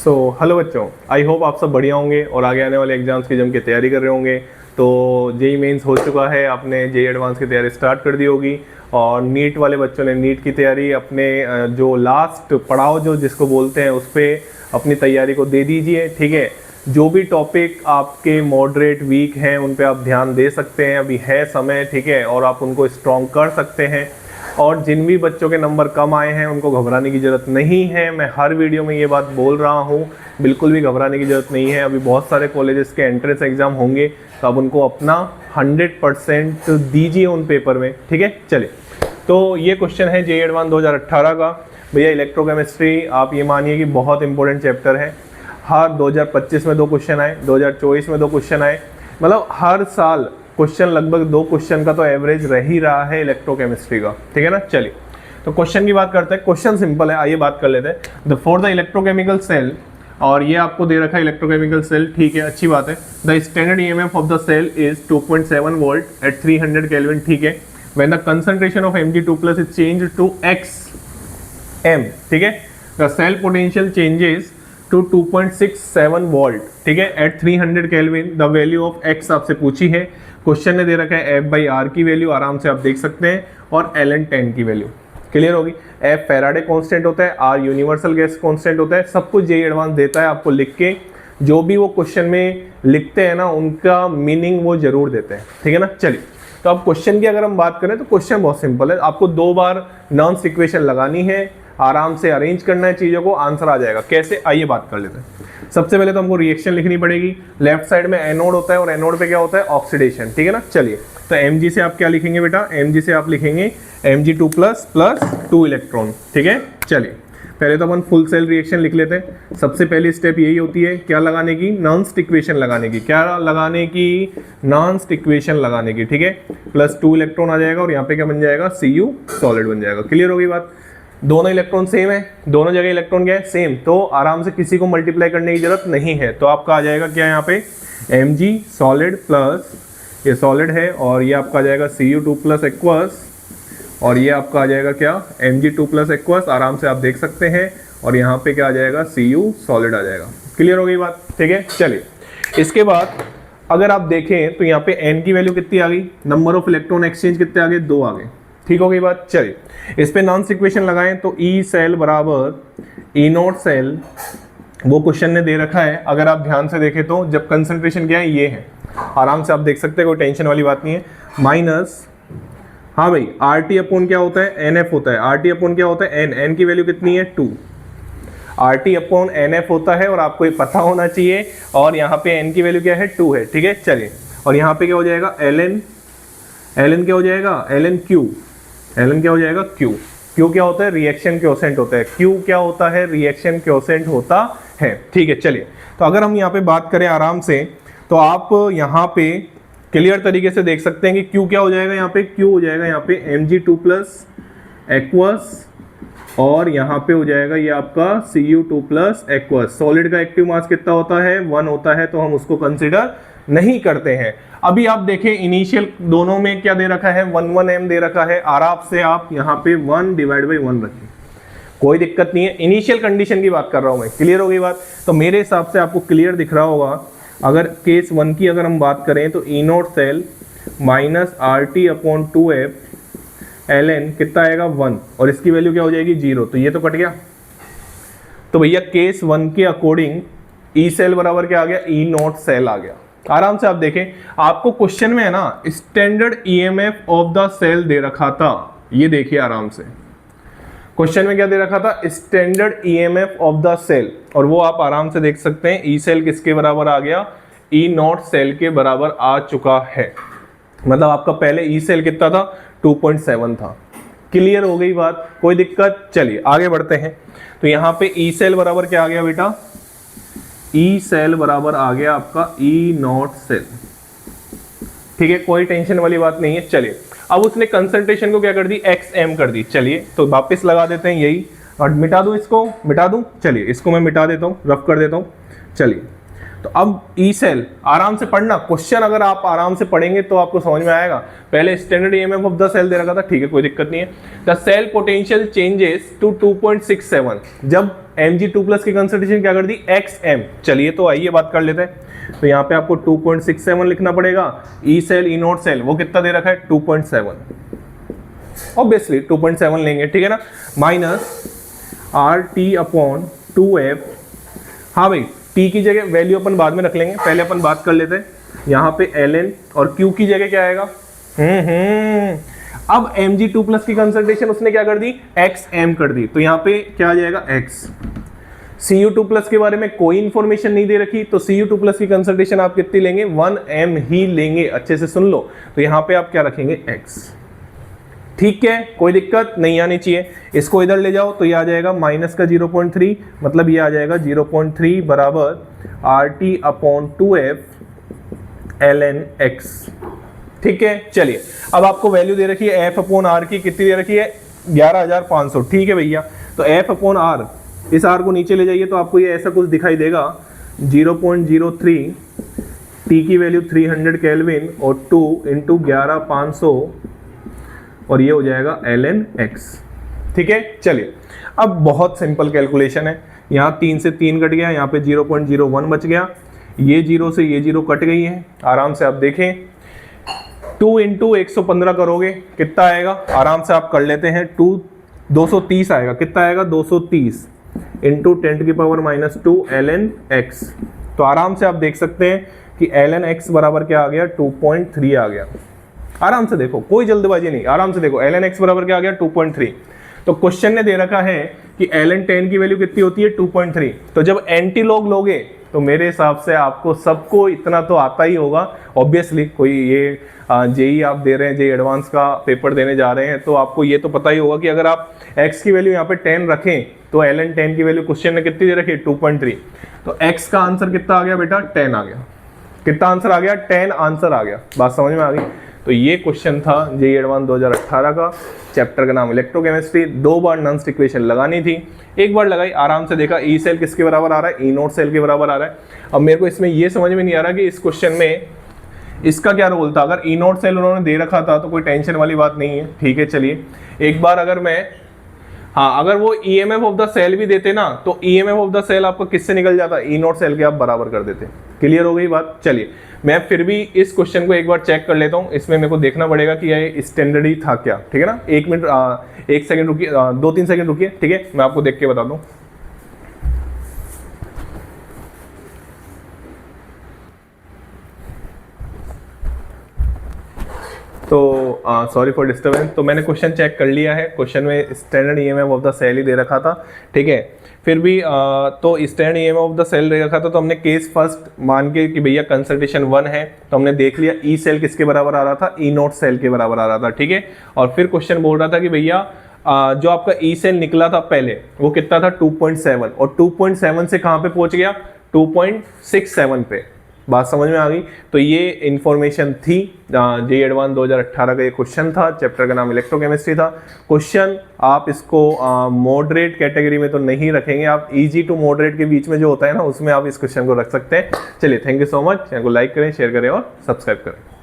So hello बच्चों, I hope आप सब बढ़िया होंगे और आगे आने वाले एग्जाम्स की जम के तैयारी कर रहे होंगे। तो जेई मेंस हो चुका है, आपने जेई एडवांस की तैयारी स्टार्ट कर दी होगी और नीट वाले बच्चों ने नीट की तैयारी अपने जो लास्ट पड़ाव जो जिसको बोलते हैं उस पर अपनी तैयारी को दे दीजिए। ठीक है, जो भी टॉपिक आपके मॉडरेट वीक हैं उन पे आप ध्यान दे सकते हैं, अभी है समय। ठीक है, और आप उनको स्ट्रॉन्ग कर सकते हैं। और जिन भी बच्चों के नंबर कम आए हैं उनको घबराने की ज़रूरत नहीं है। मैं हर वीडियो में ये बात बोल रहा हूँ, बिल्कुल भी घबराने की ज़रूरत नहीं है। अभी बहुत सारे कॉलेजेस के एंट्रेंस एग्ज़ाम होंगे तो आप उनको अपना 100% दीजिए उन पेपर में। ठीक है, चलिए। तो ये क्वेश्चन है जेईई एडवांस 2018 का। भैया इलेक्ट्रोकेमिस्ट्री आप ये मानिए कि बहुत इंपॉर्टेंट चैप्टर है। हर 2025 में 2 क्वेश्चन आए, 2024 में 2 क्वेश्चन आए, मतलब हर साल क्वेश्चन लगभग 2 क्वेश्चन का तो एवरेज रह ही रहा है इलेक्ट्रोकेमिस्ट्री का। ठीक है ना, चलिए तो क्वेश्चन की बात करते हैं। क्वेश्चन सिंपल है, आइए बात कर लेते हैं। फॉर द इलेक्ट्रोकेमिकल सेल, और ये आपको दे रखा है इलेक्ट्रोकेमिकल सेल। ठीक है, अच्छी बात है। The standard EMF of the cell is 2.7 volt at 300 Kelvin. ठीक है, when the concentration of Mg2+ is change to xm, ठीक है, the cell potential changes to 2.67 volt. ठीक है, at 300 Kelvin the value of x आपसे पूछी है। Question ने दे रखा है F/R की वैल्यू, आराम से आप देख सकते हैं, और ln 10 की वैल्यू क्लियर होगी। F फैराडे कांस्टेंट होता है, R यूनिवर्सल गैस कांस्टेंट होता है। सब कुछ जेईई एडवांस देता है आपको लिख के, जो भी वो क्वेश्चन में लिखते हैं ना उनका मीनिंग वो जरूर देते हैं। ठीक है ना, चलिए तो अब क्वेश्चन की अगर हम बात करें तो क्वेश्चन बहुत सिंपल है। आपको 2 बार नॉन्स इक्वेशन लगानी है, आराम से अरेंज करना है चीज़ों को, आंसर आ जाएगा। कैसे, आइए बात कर लेते हैं। सबसे पहले तो हमको रिएक्शन लिखनी पड़ेगी। लेफ्ट साइड में एनोड होता है और एनोड पे क्या होता है, ऑक्सीडेशन। ठीक है ना, चलिए तो Mg से आप क्या लिखेंगे बेटा, Mg से आप लिखेंगे Mg2+ प्लस 2 इलेक्ट्रॉन। ठीक है, चलिए पहले तो अपन फुल सेल रिएक्शन लिख लेते हैं। सबसे पहली स्टेप यही होती है, क्या लगाने की, नॉन्स्ट इक्वेशन लगाने की। क्या लगाने की, नॉन्स्ट इक्वेशन लगाने की। ठीक है, प्लस 2 इलेक्ट्रॉन आ जाएगा और यहाँ पे क्या बन जाएगा, Cu सॉलिड बन जाएगा। क्लियर हो गई बात। दोनों इलेक्ट्रॉन सेम है, दोनों जगह इलेक्ट्रॉन क्या है, सेम, तो आराम से किसी को मल्टीप्लाई करने की जरूरत नहीं है। तो आपका आ जाएगा क्या, यहाँ पे Mg सॉलिड प्लस ये सॉलिड है, और ये आपका आ जाएगा Cu2+ एक्वस, और ये आपका आ जाएगा क्या, Mg2+ एक्वस, आराम से आप देख सकते हैं, और यहाँ पे क्या आ जाएगा, Cu सॉलिड आ जाएगा। क्लियर हो गई बात। ठीक है, चलिए इसके बाद अगर आप देखें तो यहाँ पे N की वैल्यू कितनी आ गई, नंबर ऑफ इलेक्ट्रॉन एक्सचेंज कितने आ गए, 2 आ गए। ठीक हो गई बात। चलिए इस पे नॉन्स इक्वेशन लगाएं तो E सेल बराबर E0 सेल, वो क्वेश्चन ने दे रखा है। अगर आप ध्यान से देखें तो जब कंसंट्रेशन क्या है, ये है, आराम से आप देख सकते हैं, कोई टेंशन वाली बात नहीं है। माइनस, हाँ भाई, RT अपॉन क्या होता है, NF होता है। RT अपॉन क्या होता है, N की वैल्यू कितनी है, 2। RT अपॉन NF होता है और आपको ये पता होना चाहिए, और यहाँ पे N की वैल्यू क्या है, 2 है। ठीक है, चलिए, और यहाँ पे क्या हो जाएगा, ln क्या हो जाएगा, ln क्या हो जाएगा, Q क्या होता है, रिएक्शन क्वोशेंट होता है। Q क्या होता है, रिएक्शन क्वोशेंट होता है। ठीक है, चलिए तो अगर हम यहाँ पे बात करें आराम से, तो आप यहाँ पे क्लियर तरीके से देख सकते हैं कि Q क्या हो जाएगा, यहाँ पे Q हो जाएगा यहाँ पे Mg2+ एक्वस, और यहाँ पे हो जाएगा ये आपका Cu2+ एक्वस। सॉलिड का एक्टिव मास कितना होता है, 1 होता है, तो हम उसको कंसिडर नहीं करते हैं। अभी आप देखें इनिशियल दोनों में क्या दे रखा है, 1 m दे रखा है। आराम से आप यहाँ पे 1/1 रखें, कोई दिक्कत नहीं है। इनिशियल कंडीशन की बात कर रहा हूं मैं। क्लियर हो गई बात। तो मेरे हिसाब से आपको क्लियर दिख रहा होगा। अगर केस 1 की अगर हम बात करें तो E0 cell minus RT upon 2F ln कितना आएगा, 1, और इसकी वैल्यू क्या हो जाएगी, 0। तो ये तो कट गया। तो भैया केस 1 के अकॉर्डिंग E सेल बराबर क्या आ गया, E0 सेल आ गया। आराम से आप देखें, आपको क्वेश्चन में है ना standard EMF of the cell दे रखा था। ये देखिए आराम से क्वेश्चन में क्या दे रखा था, standard EMF of the cell, और वो आप आराम से देख सकते हैं। ई सेल किसके बराबर आ गया, E0 सेल के बराबर आ चुका है। मतलब आपका पहले ई सेल कितना था, 2.7 था। क्लियर हो गई बात, कोई दिक्कत। चलिए आगे बढ़ते हैं। तो यहाँ पे ई सेल बराबर क्या आ गया बेटा, ई सेल बराबर आ गया आपका E0 सेल। ठीक है, कोई टेंशन वाली बात नहीं है। चलिए अब उसने कंसंट्रेशन को क्या कर दी, xm कर दी। चलिए तो वापस लगा देते हैं यही, और मिटा दूं, इसको मिटा दूं। चलिए इसको मैं मिटा देता हूं, रफ कर देता हूं। चलिए तो अब ई सेल आराम से पढ़ना, क्वेश्चन अगर आप आराम से पढ़ेंगे तो आपको समझ में आएगा। पहले standard EMF of the cell दे रखा था, ठीक है कोई दिक्कत नहीं है। The cell potential changes to 2.67 जब Mg2+ की कंसंट्रेशन क्या कर दी XM। चलिए तो आइए बात कर लेते हैं। तो यहाँ पे आपको 2.67 लिखना पड़ेगा। E cell E note cell वो कितना दे रखा है 2.7, ऑब्वियसली 2.7 लेंगे, ठीक है ना, माइनस RT/2F। हाँ भाई T की जगह वैल्यू अपन बाद में रख लेंगे, पहले अपन बात कर लेते हैं यहाँ पे ln और Q की जगह क्या आएगा। अब Mg2+ की कंसंट्रेशन उसने क्या कर दी XM कर दी, तो यहाँ पे क्या आ जाएगा X। Cu2+ के बारे में कोई इंफॉर्मेशन नहीं दे रखी, तो Cu2+ की कंसंट्रेशन आप कितनी लेंगे 1m ही लेंगे, अच्छे से सुन लो। तो यहाँ पे आप क्या रखेंगे X, ठीक है कोई दिक्कत नहीं आनी चाहिए। इसको इधर ले जाओ तो ये आ जाएगा माइनस का 0.3, मतलब ये आ जाएगा 0.3 बराबर RT/2F ln x, ठीक है। चलिए अब आपको वैल्यू दे रखी है F/R की, कितनी दे रखी है 11,500, ठीक है भैया। तो F/R, इस R को नीचे ले जाइए तो आपको ये ऐसा कुछ दिखाई देगा 0.03, T की वैल्यू 300 केल्विन और 2 × 11,500 और ये हो जाएगा ln x, ठीक है। चलिए अब बहुत सिंपल कैलकुलेशन है, यहाँ 3 से 3 कट गया, यहाँ पे 0.01 बच गया, ये 0 से ये 0 कट गई है, आराम से आप देखें 2 × 115 करोगे कितना आएगा, आराम से आप कर लेते हैं 230 आएगा, कितना आएगा 230 × 10⁻⁻2 ln x। तो आराम से आप देख सकते हैं कि ln x बराबर क्या आ गया 2.3 आ गया। आराम से देखो, कोई जल्दबाजी नहीं, आराम से देखो ln x बराबर क्या आ गया 2.3। तो क्वेश्चन ने दे रखा है कि ln 10 की वैल्यू कितनी होती है 2.3, तो जब एंटीलॉग लोगे तो मेरे हिसाब से आपको सबको इतना तो आता ही होगा ऑब्वियसली। कोई ये जेई आप दे रहे हैं, जेई एडवांस का पेपर देने जा रहे हैं, तो आपको ये तो पता ही होगा कि अगर आप x की वैल्यू यहाँ पे 10 रखें तो ln 10 की वैल्यू क्वेश्चन ने कितनी दे रखी है 2.3, तो x का आंसर कितना आ गया बेटा 10 आ गया। कितना आंसर आ गया 10 आंसर आ गया, बात समझ में आ गई। तो ये क्वेश्चन था जेई एडवांस 2018 का, चैप्टर का नाम इलेक्ट्रोकेमिस्ट्री। 2 बार नॉन इक्वेशन लगानी थी, एक बार लगाई, आराम से देखा ई सेल किसके बराबर आ रहा है, ई नोट सेल के बराबर आ रहा है। अब मेरे को इसमें ये समझ में नहीं आ रहा कि इस क्वेश्चन में इसका क्या रोल था। अगर ई नोट सेल उन्होंने दे रखा था तो कोई टेंशन वाली बात नहीं है, ठीक है। चलिए एक बार अगर मैं, हाँ अगर वो ईएमएफ ऑफ द सेल भी देते ना तो ईएमएफ ऑफ द सेल आपको किससे निकल जाता, ई नोट सेल के आप बराबर कर देते। क्लियर हो गई बात। चलिए मैं फिर भी इस क्वेश्चन को एक बार चेक कर लेता हूँ, इसमें मेरे को देखना पड़ेगा कि ये स्टैंडर्ड ही था क्या, ठीक है ना। 1 मिनट 1 सेकंड रुकिए, 2-3 सेकंड रुकिए, ठीक है, मैं आपको देख के बता दूँ। तो सॉरी फॉर डिस्टर्बेंस। तो मैंने क्वेश्चन चेक कर लिया है, क्वेश्चन में standard EMF of the cell ही दे रखा था, ठीक है। फिर भी तो standard EMF of the cell दे रखा था, तो हमने केस फर्स्ट मान के कि भैया कंसंट्रेशन 1 है, तो हमने देख लिया ई सेल किसके बराबर आ रहा था, ई नोट सेल के बराबर आ रहा था, ठीक है। और फिर क्वेश्चन बोल रहा था कि भैया जो आपका ई सेल निकला था पहले वो कितना था 2.7, और 2.7 से कहाँ पे पहुंच गया 2.67 पे। बात समझ में आ गई। तो ये इंफॉर्मेशन थी, जेई एडवांस 2018 का ये क्वेश्चन था, चैप्टर का नाम इलेक्ट्रोकेमिस्ट्री था। क्वेश्चन आप इसको मॉडरेट कैटेगरी में तो नहीं रखेंगे, आप इजी टू मॉडरेट के बीच में जो होता है ना उसमें आप इस क्वेश्चन को रख सकते हैं। चलिए thank you so much, channel को लाइक करें, शेयर करें और सब्सक्राइब करें।